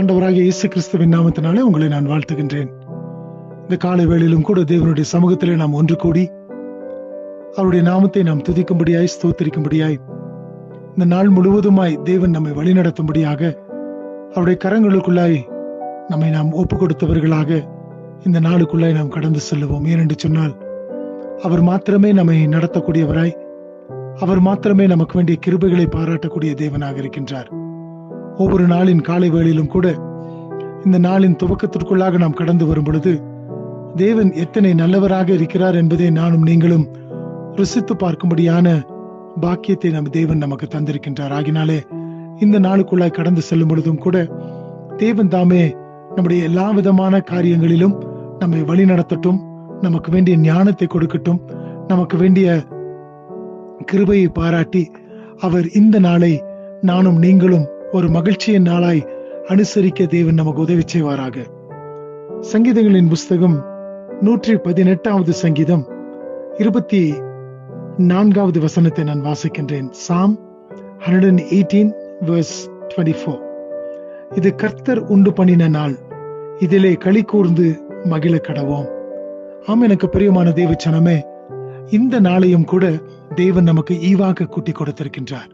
ஆண்டவராகிய இயேசு கிறிஸ்துவின் நாமத்தினாலே உங்களை நான் வாழ்த்துகின்றேன். இந்த காலை வேளையிலும் கூட தேவனுடைய சமூகத்திலே நாம் ஒன்று கூடி அவருடைய நாமத்தை நாம் துதிக்கும்படியாய், ஸ்தோத்திரிக்கும்படியாய், இந்த நாள் முழுவதுமாய் தேவன் நம்மை வழிநடத்தும்படியாக அவருடைய கரங்களுக்குள்ளாய் நம்மை நாம் ஒப்பு கொடுத்தவர்களாக இந்த நாளுக்குள்ளாய் நாம் கடந்து செல்லுவோம். ஏனென்று சொன்னால் அவர் மாத்திரமே நம்மை நடத்தக்கூடியவராய், அவர் மாத்திரமே நமக்கு வேண்டிய கிருபைகளை பாராட்டக்கூடிய தேவனாக இருக்கின்றார். ஒவ்வொரு நாளின் காலை வேளையிலும் கூட இந்த நாளின் துவக்கத்திற்குள்ளாக நாம் கடந்து வரும் பொழுது தேவன் எத்தனை நல்லவராக இருக்கிறார் என்பதை நானும் நீங்களும் ருசித்து பார்க்கும்படியான பாக்கியத்தை தேவன் நமக்கு தந்திருக்கின்றார். ஆகினாலே இந்த நாளுக்குள்ளாய் கடந்து செல்லும் பொழுதும் கூட தேவன் தாமே நம்முடைய எல்லா விதமான காரியங்களிலும் நம்மை வழி நடத்தட்டும், நமக்கு வேண்டிய ஞானத்தை கொடுக்கட்டும், நமக்கு வேண்டிய கிருபையை பாராட்டி அவர் இந்த நாளை நானும் நீங்களும் ஒரு மகிழ்ச்சியின் நாளாய் அனுசரிக்க தேவன் நமக்கு உதவி செய்வாராக. சங்கீதங்களின் புஸ்தகம் 118வது சங்கீதம் 24வது வசனத்தை நான் வாசிக்கின்றேன். Psalm 118 verse 24. இது கர்த்தர் உண்டு பண்ணின நாள், இதிலே களி கூர்ந்து மகிழ கடவோம். ஆம், எனக்கு பிரியமான தேவச்சனமே, இந்த நாளையும் கூட தேவன் நமக்கு ஈவாக கூட்டி கொடுத்திருக்கின்றார்.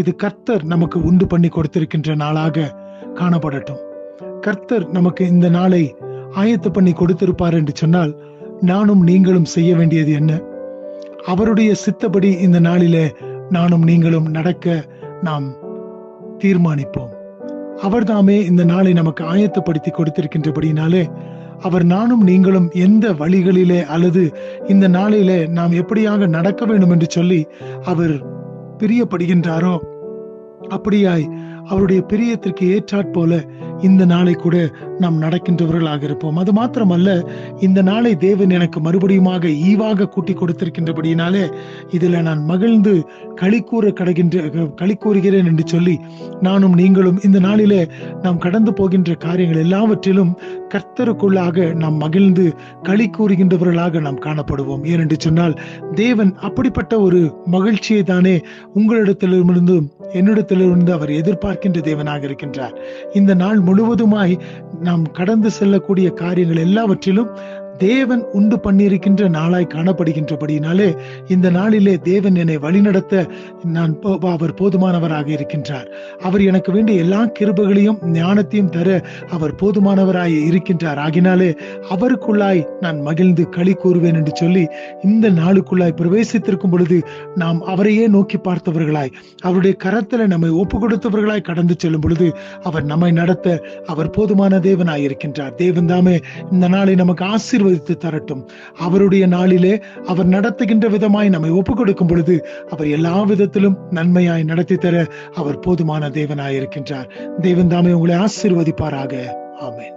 இது கர்த்தர் நமக்கு உண்டு பண்ணி கொடுத்திருக்கின்ற நாளாக காணப்படட்டும். கர்த்தர் நமக்கு இந்த நாளை ஆயத்து பண்ணி கொடுத்திருப்பார் என்று சொன்னால் நானும் நீங்களும் செய்ய வேண்டியது என்ன? அவருடைய சித்தப்படி இந்த நாளிலே நானும் நீங்களும் நடக்க நாம் தீர்மானிப்போம். அவர் தாமே இந்த நாளை நமக்கு ஆயத்தப்படுத்தி கொடுத்திருக்கின்றபடினாலே அவர் நானும் நீங்களும் எந்த வழிகளிலே அல்லது இந்த நாளிலே நாம் எப்படியாக நடக்க வேண்டும் என்று சொல்லி அவர் பிரியப்படுகின்றாரோ அப்படியாய் அவருடைய பிரியத்திற்கு ஏற்றாற்போல இந்த நாளை கூட நாம் நடக்கின்றவர்களாக இருப்போம். அது மாத்திரமல்ல, இந்த நாளை தேவன் எனக்கு மறுபடியுமாக ஈவாக கூட்டி கொடுத்திருக்கின்றபடியினாலே இதுல நான் மகிழ்ந்து களி கூறுகிறேன் என்று சொல்லி நானும் நீங்களும் இந்த நாளிலே நாம் கடந்து போகின்ற காரியங்கள் எல்லாவற்றிலும் கர்த்தருக்குள்ளாக நாம் மகிழ்ந்து களி கூறுகின்றவர்களாக நாம் காணப்படுவோம். ஏனென்று சொன்னால் தேவன் அப்படிப்பட்ட ஒரு மகிழ்ச்சியை தானே உங்களிடத்திலிருந்து என்னிடத்திலிருந்து அவர் எதிர்பார்க்கின்ற தேவனாக இருக்கின்றார். இந்த நாள் முழுவதுமாய் நாம் கடந்து செல்லக்கூடிய காரியங்கள் எல்லாவற்றிலும் தேவன் உண்டு பண்ணியிருக்கின்ற நாளாய் காணப்படுகின்றபடினாலே இந்த நாளிலே தேவன் என்னை வழிநடத்த அவர் போதுமானவராக இருக்கின்றார். அவர் எனக்கு வேண்டிய எல்லா கிருபைகளையும் ஞானத்தையும் தர அவர் போதுமானவராய் இருக்கின்றார். ஆகினாலே அவருக்குள்ளாய் நான் மகிழ்ந்து களி கூறுவேன் என்று சொல்லி இந்த நாளுக்குள்ளாய் பிரவேசித்திருக்கும் பொழுது நாம் அவரையே நோக்கி பார்த்தவர்களாய், அவருடைய கரத்துல நம்மை ஒப்பு கொடுத்தவர்களாய் கடந்து செல்லும் பொழுது அவர் நம்மை நடத்த அவர் போதுமான தேவனாய் இருக்கின்றார். தேவன் தாமே இந்த நாளை நமக்கு ஆசீர்வதித்து தரட்டும். அவருடைய நாளிலே அவர் நடத்துகின்ற விதமாய் நம்மை ஒப்பு கொடுக்கும் பொழுது அவர் எல்லா விதத்திலும் நன்மையாய் நடத்தி தர அவர் போதுமான தேவனாய் இருக்கின்றார். தேவன் தாமே உங்களை ஆசீர்வதிப்பாராக. ஆமென்.